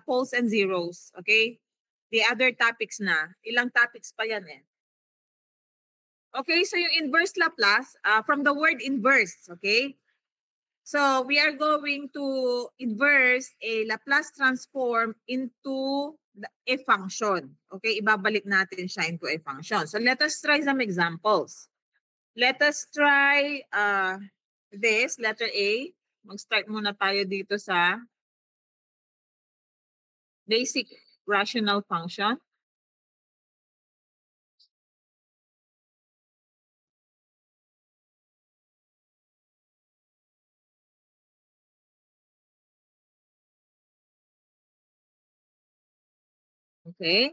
poles and zeros. Okay? The other topics na. Ilang topics pa yan eh. Okay, so yung inverse Laplace, from the word inverse, okay? So we are going to inverse a Laplace transform into a function. Okay, ibabalik natin siya into a function. So let us try some examples. Let us try this, letter A. Mag-start muna tayo dito sa basic rational function. Okay.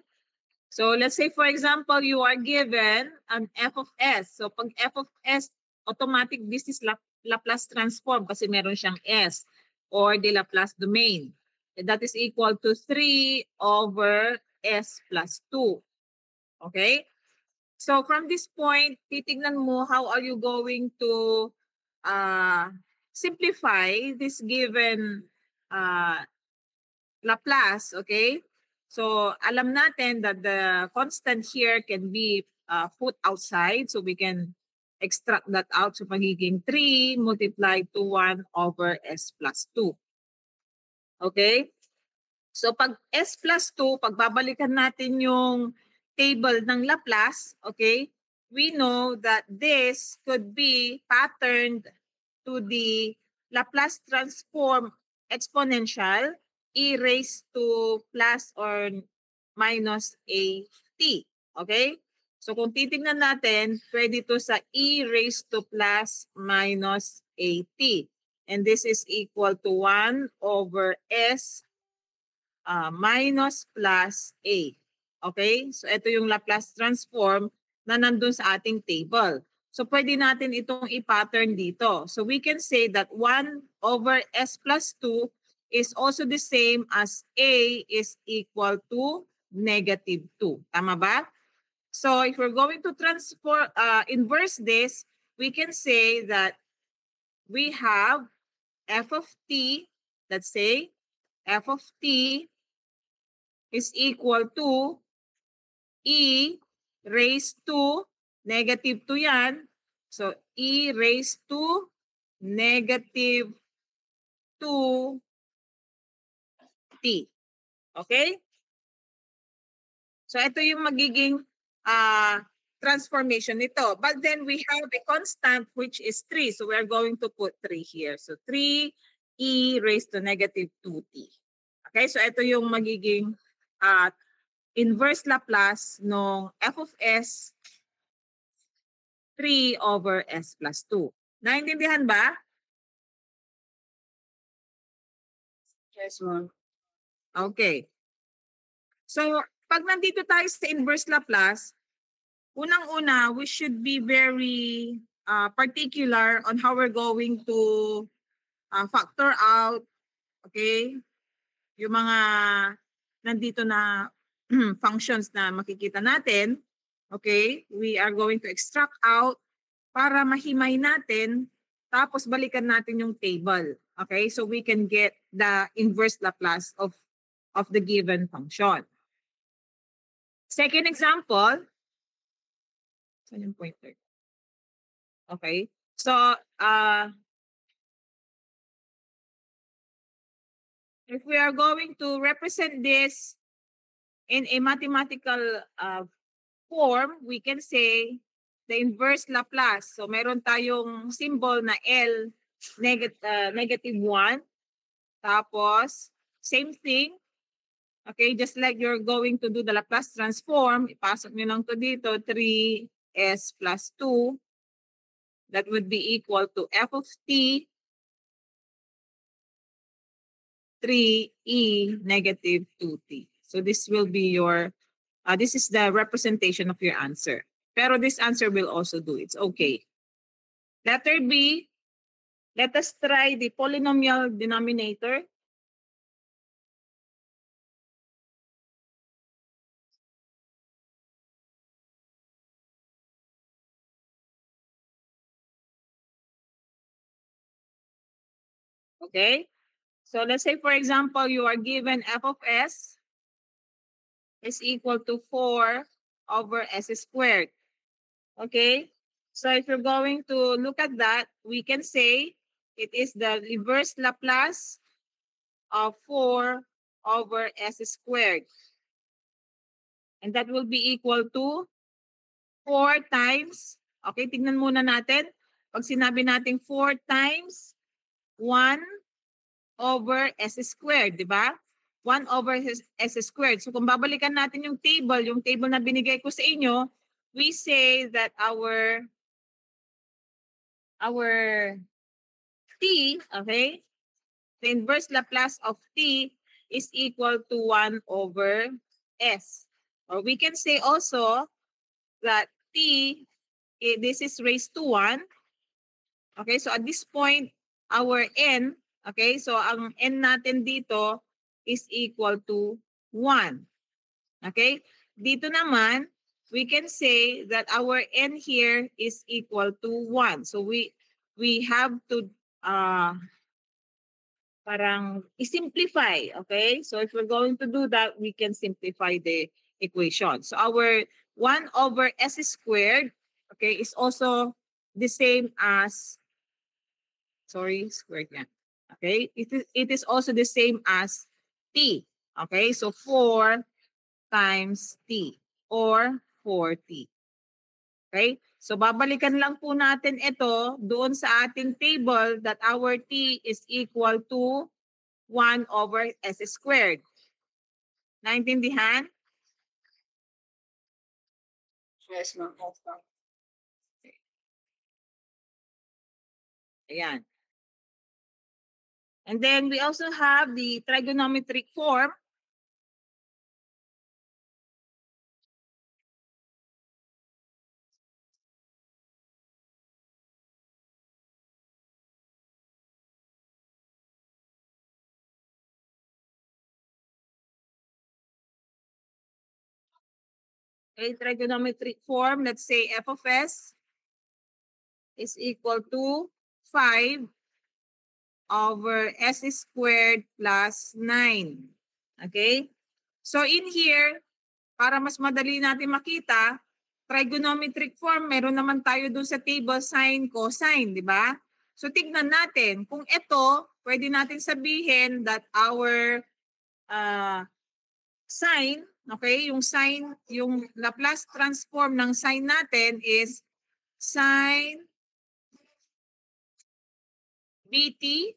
So let's say for example, you are given an f of s. So pag f of s, automatic this is Laplace transform kasi meron siyang s or the Laplace domain. And that is equal to 3 over s plus 2. Okay? So from this point, titignan mo how are you going to simplify this given Laplace, okay? So alam natin that the constant here can be put outside. So we can extract that out. So magiging 3 multiplied to 1 over s plus 2. Okay? So pag s plus 2, pagbabalikan natin yung table ng Laplace, okay, we know that this could be patterned to the Laplace transform exponential e raised to plus or minus a t. Okay? So kung titingnan natin, pwede ito sa e raised to plus minus a t. And this is equal to 1 over s minus plus a. Okay? So ito yung Laplace transform na nandun sa ating table. So pwede natin itong i-pattern dito. So we can say that 1 over s plus 2 is also the same as a is equal to negative 2. Tama ba? So if we're going to inverse this, we can say that we have f of t, let's say, f of t is equal to e raised to negative 2 yan. So e raised to negative 2t. Okay? So ito yung magiging transformation nito. But then we have a constant which is 3. So we're going to put 3 here. So 3e raised to negative 2t. Okay? So ito yung magiging inverse Laplace ng f of s 3 over s plus 2. Naintindihan ba? Yes, ma'am. Okay. So, pag nandito tayo sa inverse Laplace, unang-una, we should be very particular on how we're going to factor out, okay, yung mga nandito na functions na makikita natin. Okay, we are going to extract out para mahimay natin, tapos balikan natin yung table. Okay, so we can get the inverse Laplace of the given function. Second example, saan yung pointer? Okay, so if we are going to represent this in a mathematical form, we can say the inverse Laplace. So meron tayong symbol na L negative 1. Tapos, same thing. Okay, just like you're going to do the Laplace transform, ipasok nyo lang to dito, 3s plus 2. That would be equal to f of t 3e negative 2t. So this will be your, this is the representation of your answer. Pero this answer will also do. It's okay. Letter B, let us try the polynomial denominator. Okay? So let's say, for example, you are given f of s is equal to 4 over s squared. Okay? So if you're going to look at that, we can say it is the reverse Laplace of 4 over s squared. And that will be equal to 4 times, okay, tingnan muna natin. Pag sinabi natin 4 times 1 over s squared, di ba? 1 over s squared. So kung babalikan natin yung table na binigay ko sa inyo, we say that our t, okay, the inverse Laplace of t is equal to 1 over s. Or we can say also that t, this is raised to 1. Okay, so at this point, our n, okay, so ang n natin dito is equal to 1. Okay, dito naman, we can say that our n here is equal to 1. So we have to parang i-simplify, okay? So if we're going to do that, we can simplify the equation. So our 1 over s squared, okay, is also the same as, sorry, squared yan. Okay, it is also the same as t. Okay, so 4 times t or 4t. Okay, so babalikan lang po natin ito doon sa ating table that our t is equal to 1 over s squared. Naintindihan? Yes, ma'am. Ayan. And then we also have the trigonometric form. A trigonometric form, let's say f of s is equal to 5 over s squared plus 9. Okay? So in here, para mas madali natin makita, trigonometric form, meron naman tayo dun sa table sine, cosine, di ba? So tignan natin, kung ito, pwede natin sabihin that our sine, okay, yung sine, yung Laplace transform ng sine natin is sine bt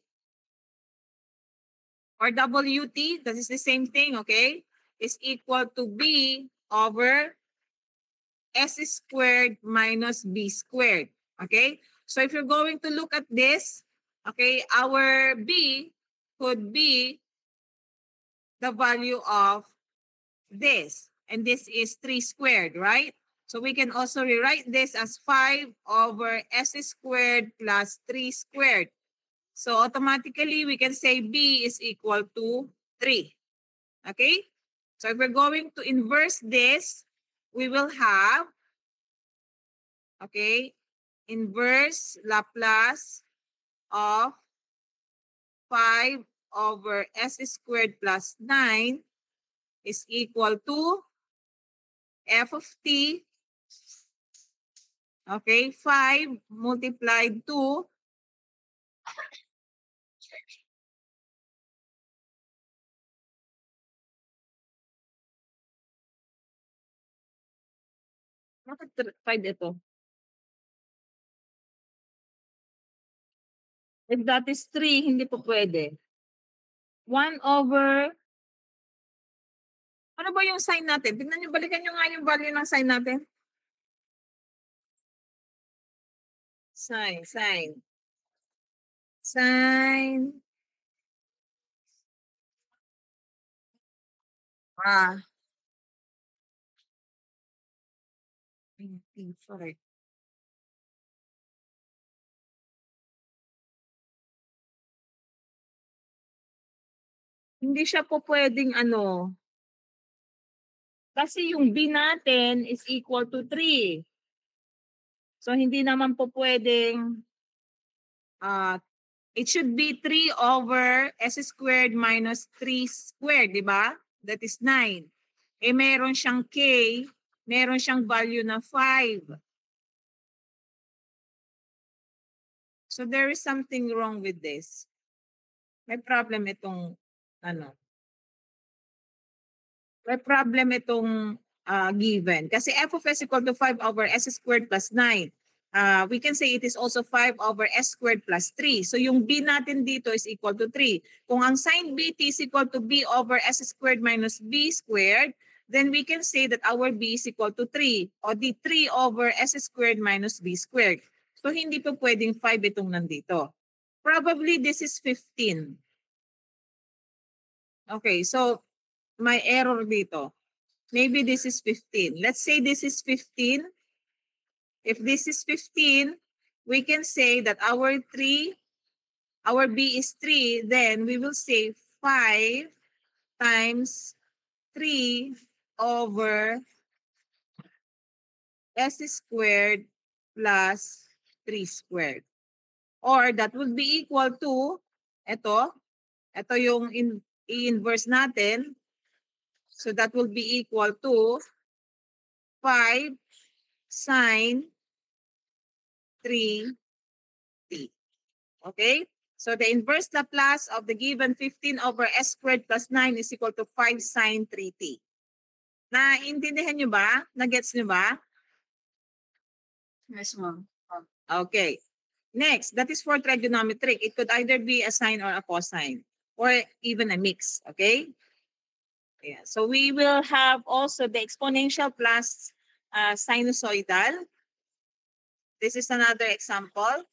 or wt, that is the same thing, okay, is equal to b over s squared minus b squared. Okay, so if you're going to look at this, okay, our b could be the value of this, and this is 3 squared, right? So we can also rewrite this as 5 over s squared plus 3 squared. So automatically, we can say b is equal to 3. Okay? So if we're going to inverse this, we will have, okay, inverse Laplace of 5 over s squared plus 9 is equal to f of t, okay, 5 multiplied to bakit 5 ito? If that is 3, hindi po pwede. 1 over, ano ba yung sign natin? Tignan nyo, balikan nyo nga yung value ng sign natin. Sign. Sorry. Hindi siya po pwedeng ano, kasi yung b natin is equal to 3. So hindi naman po pwedeng It should be 3 over s squared minus 3 squared, di ba? That is 9. Eh, meron siyang k, meron siyang value na 5. So there is something wrong with this. May problem itong, may problem itong given. Kasi f of s equal to 5 over s squared plus 9. We can say it is also 5 over s squared plus 3. So yung b natin dito is equal to 3. Kung ang sine bt is equal to b over s squared minus b squared, then we can say that our b is equal to 3. O di 3 over s squared minus b squared. So hindi po pwedeng 5 itong nandito. Probably this is 15. Okay, so may error dito. Maybe this is 15. Let's say this is 15. If this is 15, we can say that our b is 3, then we will say 5 times 3 over s squared plus 3 squared. Or that would be equal to, ito yung i-inverse natin. So that will be equal to 5 sine 3t. Okay? So the inverse Laplace of the given 15 over s squared plus 9 is equal to 5 sine 3t. Naintindihan nyo ba? Nagets nyo ba? Yes, ma'am. Okay. Next, that is for trigonometric. It could either be a sine or a cosine or even a mix. Okay? Yeah. So we will have also the exponential plus sinusoidal. This is another example.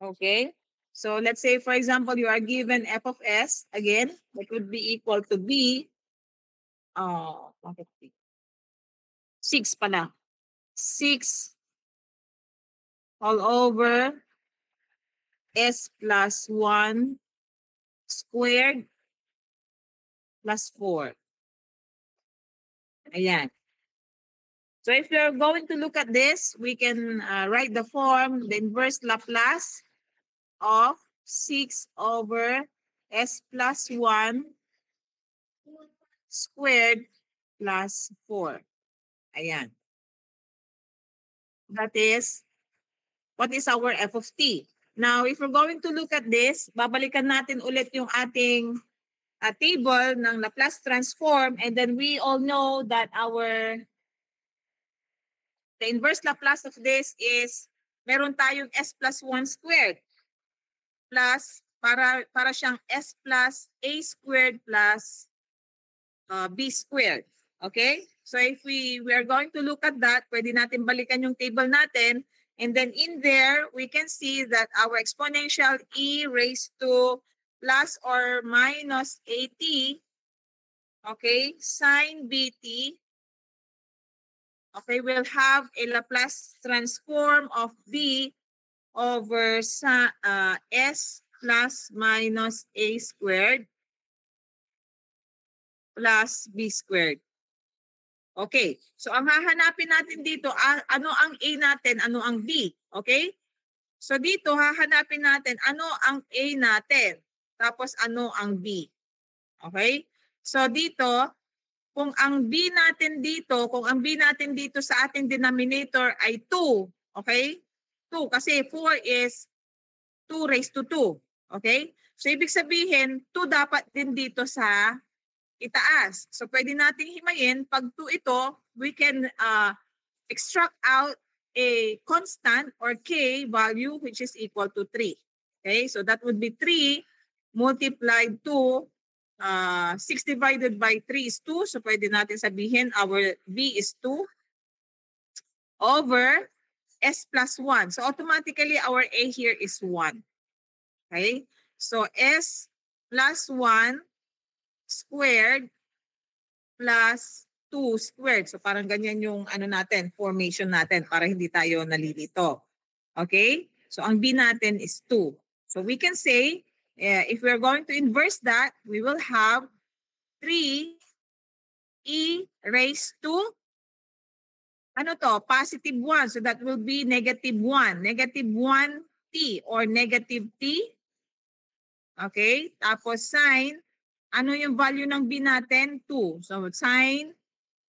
Okay. So let's say, for example, you are given f of s. Again, that would be equal to b. Bakit b? 6 pala. 6 all over s plus 1 squared plus 4. Ayan. So if you're going to look at this, we can write the form, the inverse Laplace of 6 over s plus 1 squared plus 4. Ayan. That is, what is our f of t? Now, if we're going to look at this, babalikan natin ulit yung ating table ng Laplace transform, and then we all know that the inverse Laplace of this is meron tayong s plus 1 squared plus para siyang s plus a squared plus b squared. Okay? So if we are going to look at that, pwede natin balikan yung table natin, and then in there, we can see that our exponential e raised to plus or minus at, okay, sine bt, okay, we'll have a Laplace transform of b over s plus minus a squared plus b squared. Okay, so ang hahanapin natin dito, ano ang a natin, ano ang b, okay? So dito, hahanapin natin ano ang a natin, tapos ano ang b, okay? So dito, kung ang b natin dito sa ating denominator ay 2, okay? 2 kasi 4 is 2 raised to 2, okay? So ibig sabihin, 2 dapat din dito sa itaas. So pwede nating himayin, pag 2 ito, we can extract out a constant or k value which is equal to 3. Okay, so that would be 3 multiplied to 6 divided by 3 is 2. So pwede natin sabihin our b is 2 over s plus 1. So automatically our a here is 1. Okay, so s plus 1 squared plus 2 squared. So parang ganyan yung formation natin para hindi tayo nalilito. Okay? So ang b natin is 2. So we can say If we're going to inverse that, we will have 3e raised to, ano to, positive 1. So that will be negative 1. Negative 1t or negative t. Okay? Tapos sine, ano yung value ng b natin? 2. So sine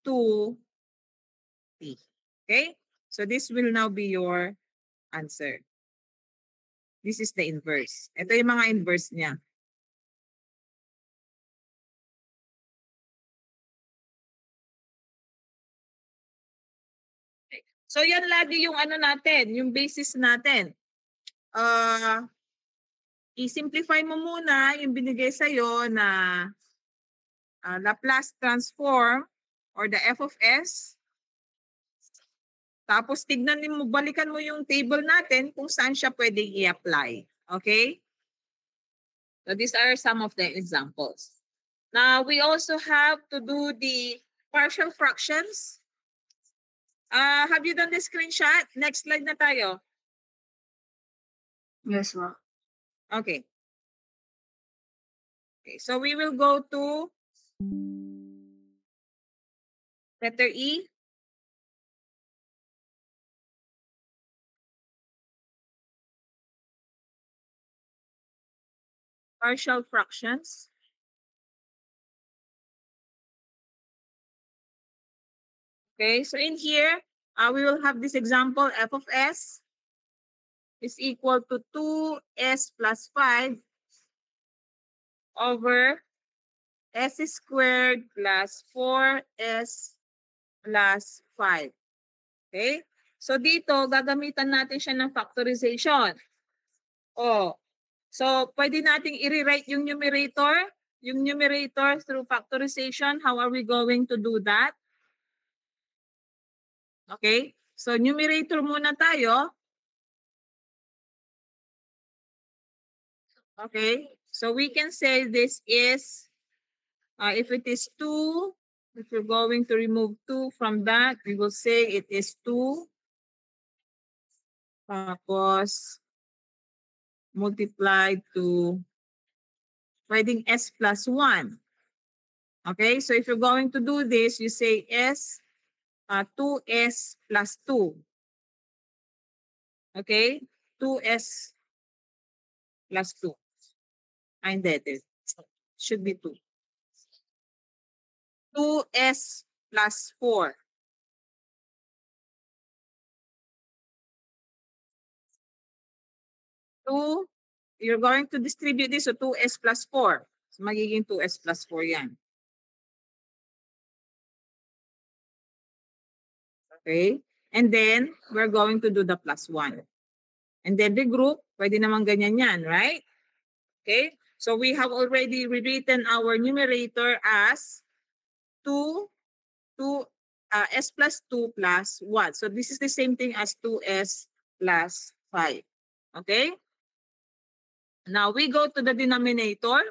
2t. Okay? So this will now be your answer. This is the inverse. Ito yung mga inverse niya. So yan lagi yung ano natin, yung basis natin. I-simplify mo muna yung binigay sa'yo na Laplace transform or the f of s. Tapos tignan mo, balikan mo yung table natin kung saan siya pwedeng i-apply. Okay? So these are some of the examples. Now we also have to do the partial fractions. Have you done the screenshot? Next slide na tayo. Yes, ma'am. Okay. Okay, so we will go to letter E. Partial fractions. Okay, so in here, we will have this example, f of s is equal to 2s plus 5 over s squared plus 4s plus 5. Okay? So dito, gagamitan natin siya ng factorization. So pwede nating i-rewrite yung numerator through factorization. How are we going to do that? Okay? So numerator muna tayo. Okay? So we can say this is, if it is 2, if we're going to remove 2 from that, we will say it is 2. Tapos, multiplied to, pwedeng s plus 1. Okay? So if you're going to do this, you say s, 2s plus 2. Okay? 2s plus 2. Hindi. Should be 2. 2s plus 4. 2, you're going to distribute this, so 2s plus 4. So magiging 2s plus 4 yan. Okay? And then, we're going to do the plus 1. And then the group, pwede naman ganyan yan, right? Okay? So we have already rewritten our numerator as 2s plus 2 plus 1. So this is the same thing as 2s plus 5. Okay? Now we go to the denominator.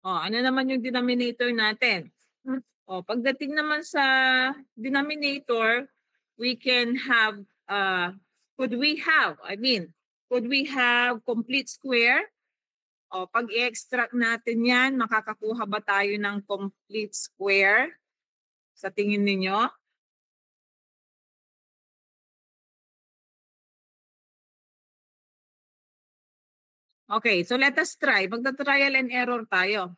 Ano naman yung denominator natin? Pagdating naman sa denominator, we can have, could we have complete square? Pag i-extract natin yan, makakakuha ba tayo ng complete square? Sa tingin ninyo? Okay, so let us try. Magta-trial and error tayo.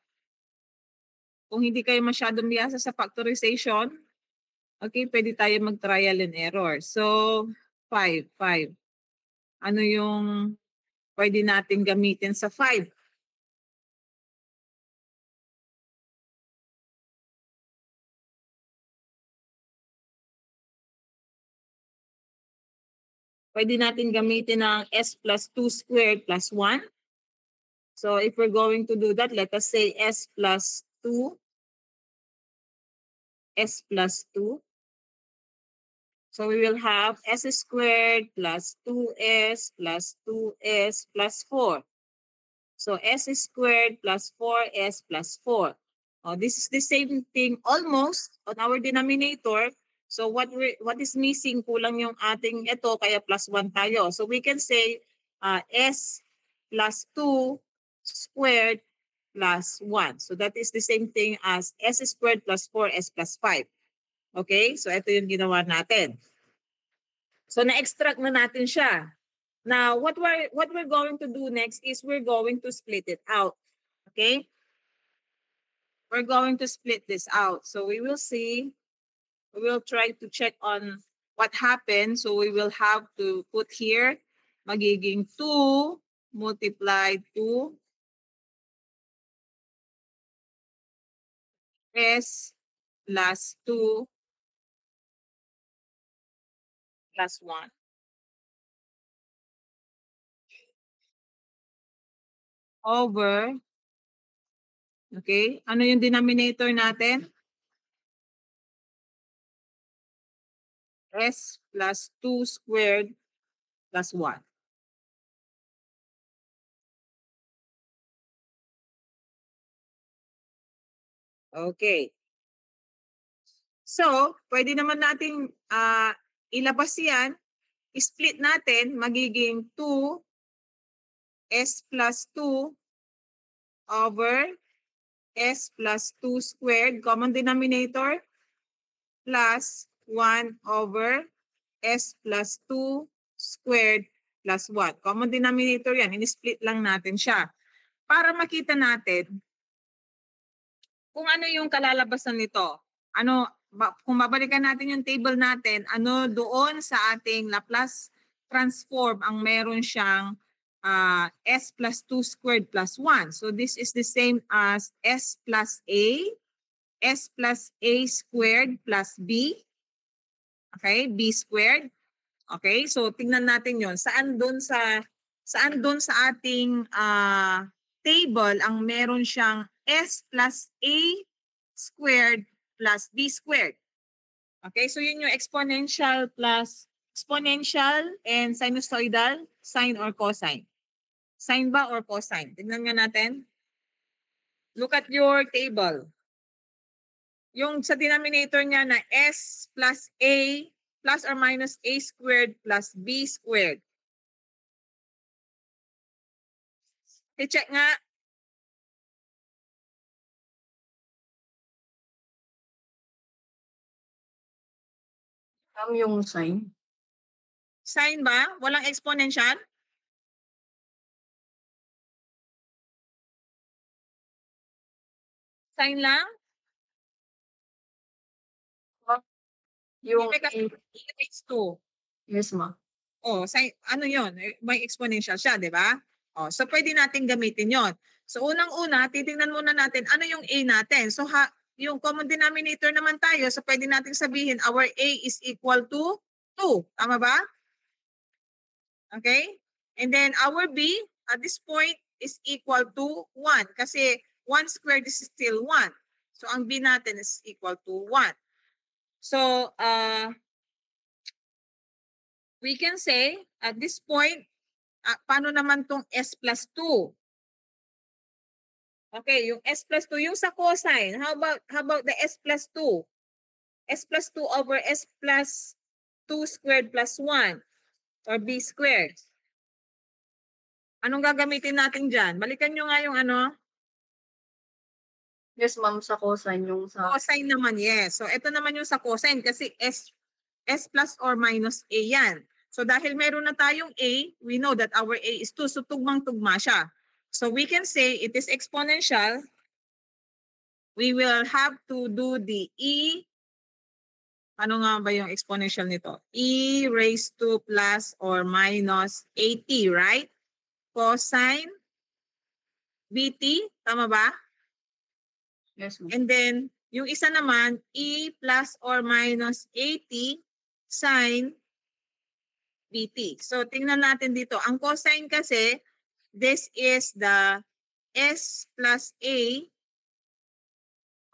Kung hindi kayo masyadong biyasa sa factorization, okay, pwede tayo mag-trial and error. So, 5. Ano yung pwede natin gamitin sa 5? Pwede natin gamitin ng s plus 2 squared plus 1. So if we're going to do that, let us say s plus 2. So we will have s squared plus 2s plus 2s plus 4. So s squared plus 4s plus 4. Oh, this is the same thing almost on our denominator. So what is missing? Kulang yung ating ito, kaya plus 1 tayo. So we can say s plus 2 squared plus 1. So that is the same thing as s squared plus 4s plus 5. Okay? So ito yung ginawa natin. So na-extract na natin siya. Now, what we're going to do next is we're going to split it out. Okay? We're going to split this out. So we will see, we will try to check on what happened. So we will have to put here, magiging 2 multiplied to s plus 2 plus 1. Over, okay, ano yung denominator natin? S plus 2 squared plus 1. Okay. So, pwede naman nating ilabas yan. Split natin, magiging 2s plus 2 over s plus 2 squared, common denominator, plus 1 over s plus 2 squared plus 1. Common denominator yan, in-split lang natin siya. Para makita natin kung ano yung kalalabasan nito. Kung babalikan natin yung table natin, ano doon sa ating Laplace transform ang meron siyang s plus 2 squared plus 1. So this is the same as s plus a squared plus b. Okay, b squared. Okay, so tingnan natin yon. Saan doon sa ating table ang meron siyang s plus a squared plus b squared. Okay, so yun yung exponential and sinusoidal, sine or cosine. Sine ba or cosine? Tignan nga natin. Look at your table. Yung sa denominator niya na s plus a plus or minus a squared plus b squared. I-check nga. Yung sign. Sine ba? Walang exponential? Sine lang? Yung e raised to. yes, ma'am. Oh, ano yon? May exponential siya, di ba? Oh, so pwede natin gamitin yon. So unang-una, titingnan muna natin ano yung a natin. So yung common denominator naman tayo, so pwede nating sabihin our a is equal to 2. Tama ba? Okay? And then our b at this point is equal to 1 kasi 1 squared is still 1. So ang b natin is equal to 1. So we can say at this point, paano naman tong s plus 2? Okay, yung s plus 2, yung sa cosine, how about the s plus 2? S plus 2 over s plus 2 squared plus 1 or b squared. Anong gagamitin natin dyan? Balikan nyo nga yung ano. Yes, ma'am, sa cosine yung sa... Cosine naman, yes. So ito naman yung sa cosine kasi s plus or minus a yan. So dahil meron na tayong a, we know that our a is 2. So tugmang-tugma siya. So we can say it is exponential. We will have to do the e. Ano nga ba yung exponential nito? E raised to plus or minus 80, right? Cosine bt, tama ba? Yes, ma'am. And then, yung isa naman, e plus or minus 80 sine bt. So, tingnan natin dito. Ang cosine kasi, this is the s plus a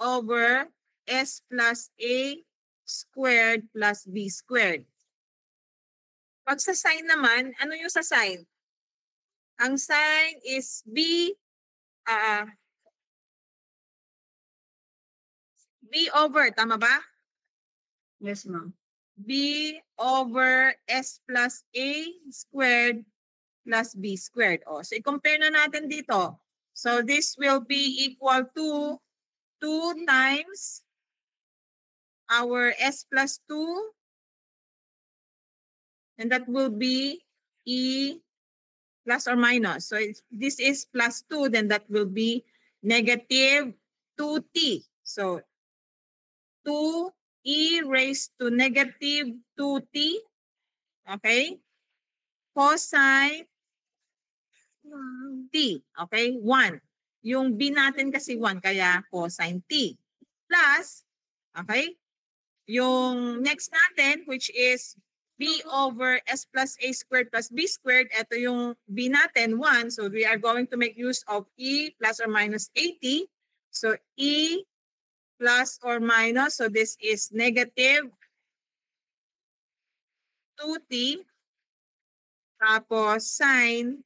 over s plus a squared plus b squared. Pag sa sine naman, ano yung sa sine? Ang sign is B, B over, tama ba? Yes, ma'am. B over S plus A squared plus B squared. O, so i-compare na natin dito. So this will be equal to 2 times our S plus 2, and that will be E plus or minus. So this is plus 2, then that will be negative 2t. So 2e raised to negative 2t. Okay? Cosine t. Okay? 1. Yung b natin kasi 1, kaya cosine t. Plus, okay? Yung next natin, which is b over s plus a squared plus b squared. Ito yung b natin, 1. So we are going to make use of e plus or minus at. So e plus or minus. So this is negative 2t. Tapos sine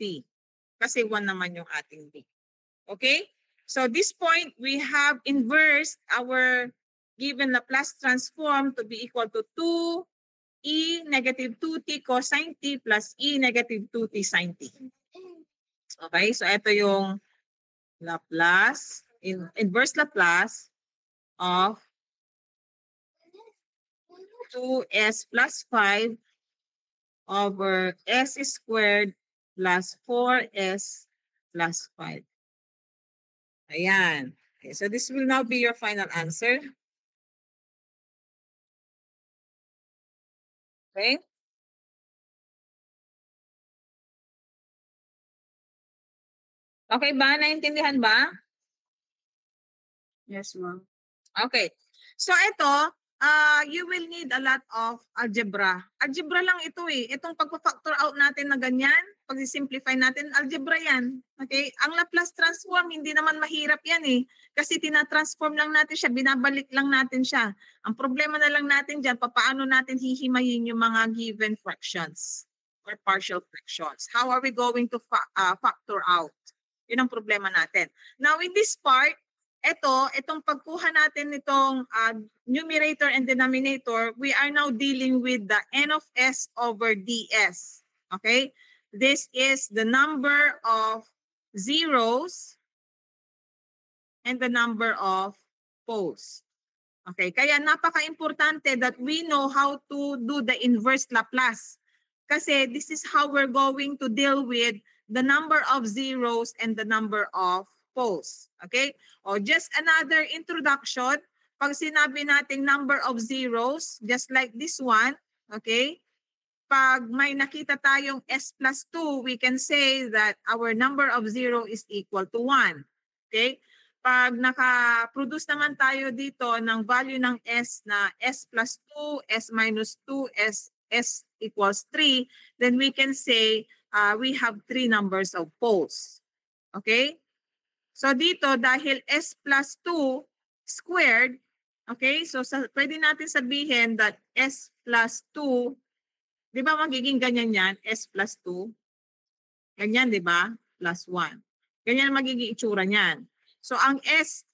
t. Kasi 1 naman yung ating b. Okay? So this point, we have inversed our given Laplace transform to be equal to 2e negative 2t cosine t plus e negative 2t sine t. Okay? So ito yung Laplace, inverse Laplace of 2s plus 5 over s squared plus 4s plus 5. Ayan. Okay, so this will now be your final answer. Okay? Okay ba? Naintindihan ba? Yes, ma'am. Okay. So ito, you will need a lot of algebra. Algebra lang ito eh. Itong pagpa-factor out natin na ganyan, pag-simplify natin, algebra yan. Okay? Ang Laplace transform, hindi naman mahirap yan eh. Kasi tinatransform lang natin siya, binabalik lang natin siya. Ang problema na lang natin dyan, paano natin hihimayin yung mga given fractions or partial fractions. How are we going to factor out? Yun ang problema natin. Now in this part, itong pagkuha natin nitong numerator and denominator, we are now dealing with the n of s over ds. Okay? This is the number of zeros and the number of poles. Okay? Kaya napaka-importante that we know how to do the inverse Laplace. Kasi this is how we're going to deal with the number of zeros and the number of poles. Okay? O just another introduction. Pag sinabi nating number of zeros, just like this one, okay? Pag may nakita tayong s plus 2, we can say that our number of zero is equal to 1. Okay? Pag naka-produce naman tayo dito ng value ng s na s plus 2, s minus 2, s equals 3, then we can say we have 3 numbers of poles. Okay? So dito, dahil s plus 2 squared, okay, so pwede natin sabihin that s plus 2, di ba magiging ganyan yan, s plus 2? Ganyan, di ba? Plus 1. Ganyan magiging itsura niyan. So ang s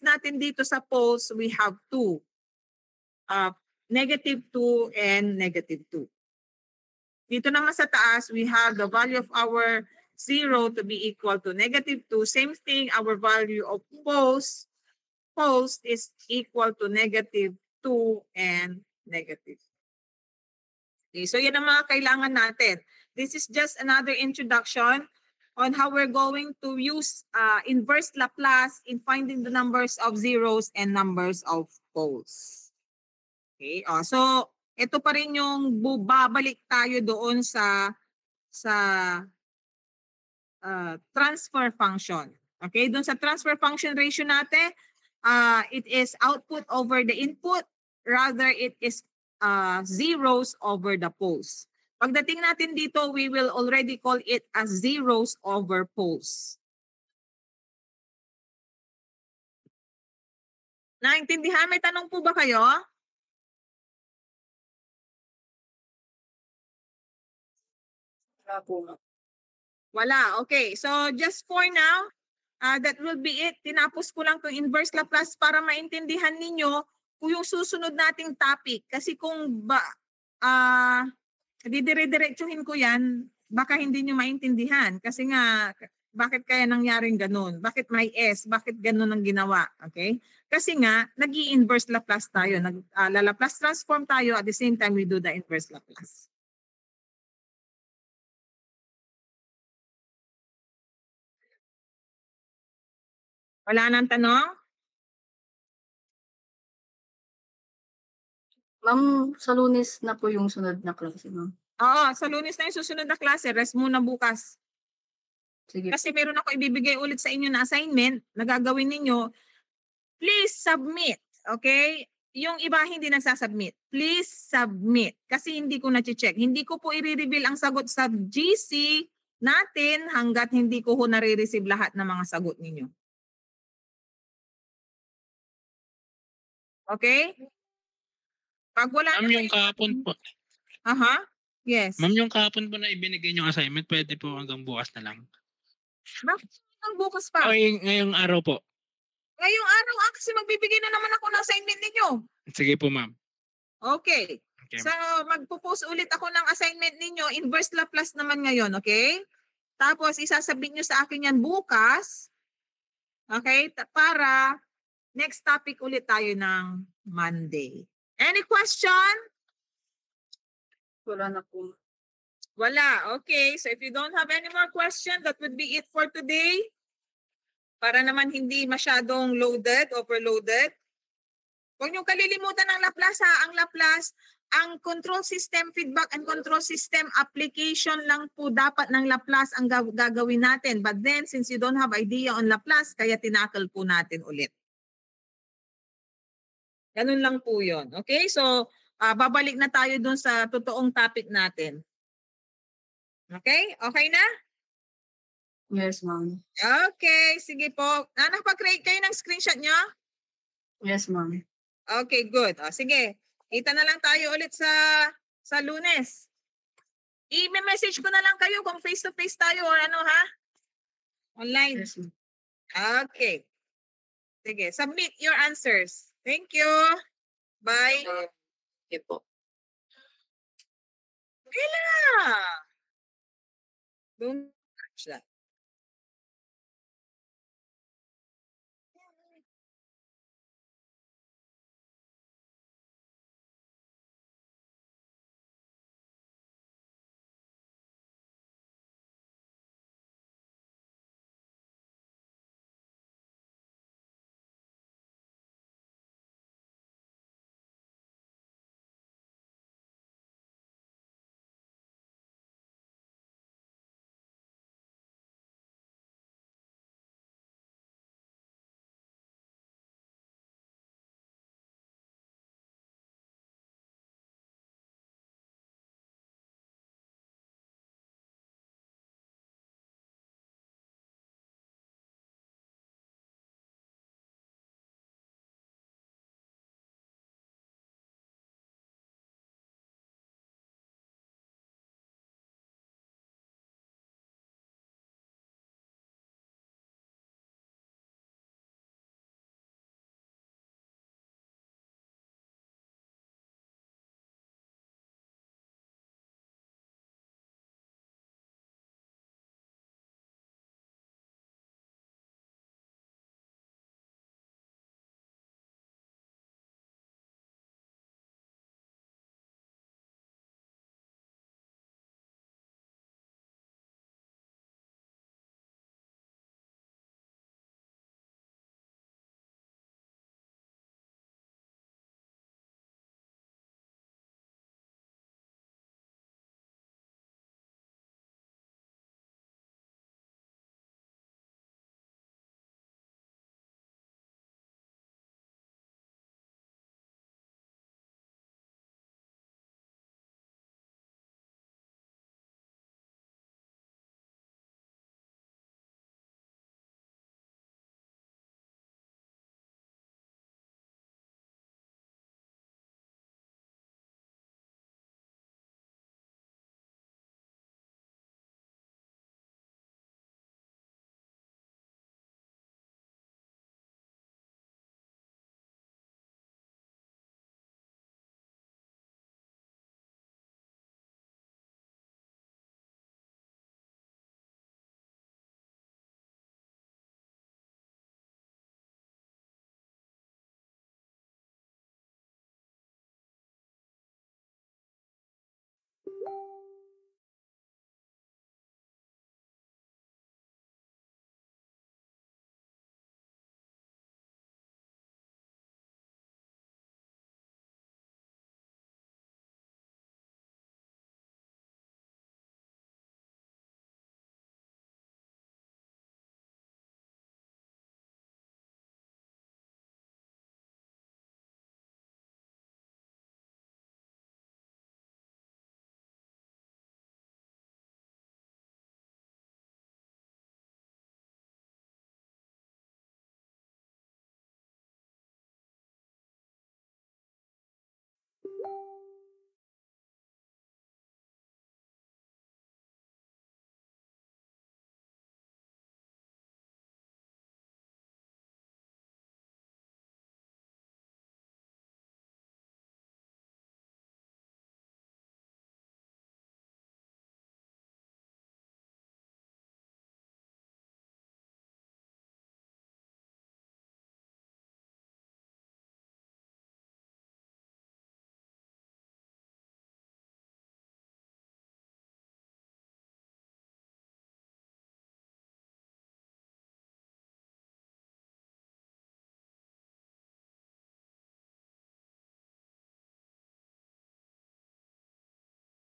natin dito sa poles, we have 2. Negative 2 and negative 2. Dito naman sa taas, we have the value of our 0 to be equal to negative 2. Same thing, our value of poles is equal to negative 2 and negative. Okay, so yan ang mga kailangan natin. This is just another introduction on how we're going to use inverse Laplace in finding the numbers of zeros and numbers of poles. Okay, so ito pa rin yung babalik tayo doon sa transfer function. Okay, doon sa transfer function ratio natin, it is output over the input, rather it is zeros over the poles. Pagdating natin dito, we will already call it as zeros over poles. Naintindihan? May tanong po ba kayo? Wala po, ma'am. Wala. Okay. So just for now, that will be it. Tinapos ko lang itong inverse Laplace para maintindihan ninyo kung yung susunod nating topic. Kasi kung didire-diretsuhin ko yan, baka hindi nyo maintindihan. Kasi nga, bakit kaya nangyaring ganun? Bakit may S? Bakit ganun ang ginawa? Okay? Kasi nga, nag-i-inverse Laplace tayo. Laplace transform tayo at the same time we do the inverse Laplace. Wala nang tanong? Ma'am, sa Lunes na po yung sunod na klase, ma'am. Oo, sa Lunes na yung susunod na klase. Rest muna bukas. Sige. Kasi meron ako ibibigay ulit sa inyo na assignment na gagawin ninyo. Please submit. Okay? Yung iba hindi nagsasubmit. Please submit. Kasi hindi ko na-check. Hindi ko po i-reveal ang sagot sa GC natin hanggat hindi ko ho nare-receive lahat ng mga sagot ninyo. Okay? Pag wala Ma'am, yung kahapon po. Aha. Yes. Ma'am, yung kahapon po na ibinigay yung assignment, pwede po hanggang bukas na lang. Bakit ang bukas pa? Okay, ngayong araw po. Ngayong araw kasi magbibigay na naman ako ng assignment ninyo. Sige po, ma'am. Okay. Okay, So, magpo-post ulit ako ng assignment ninyo. Inverse Laplace naman ngayon, okay? Tapos, isasabit nyo sa akin yan bukas. Okay? Para next topic ulit tayo ng Monday. Any question? Wala na po. Wala. Okay. So, if you don't have any more question, that would be it for today. Para naman hindi masyadong loaded, overloaded. Huwag niyong kalilimutan ng Laplace ha. Ang Laplace, ang control system feedback and control system application lang po dapat ng Laplace ang gagawin natin. But then, since you don't have idea on Laplace, kaya tinakal po natin ulit. Ganun lang po yun. Okay? So, babalik na tayo dun sa totoong topic natin. Okay? Okay na? Yes, ma'am. Okay. Sige po. Nakapag-create kayo ng screenshot nyo? Yes, ma'am. Okay, good. Sige. Kita na lang tayo ulit sa Lunes. I-message ko na lang kayo kung face-to-face tayo or ano ha? Online. Yes, ma'am. Okay. Sige. Submit your answers. Thank you. Bye. Okay po. Kailan? Don't touch that.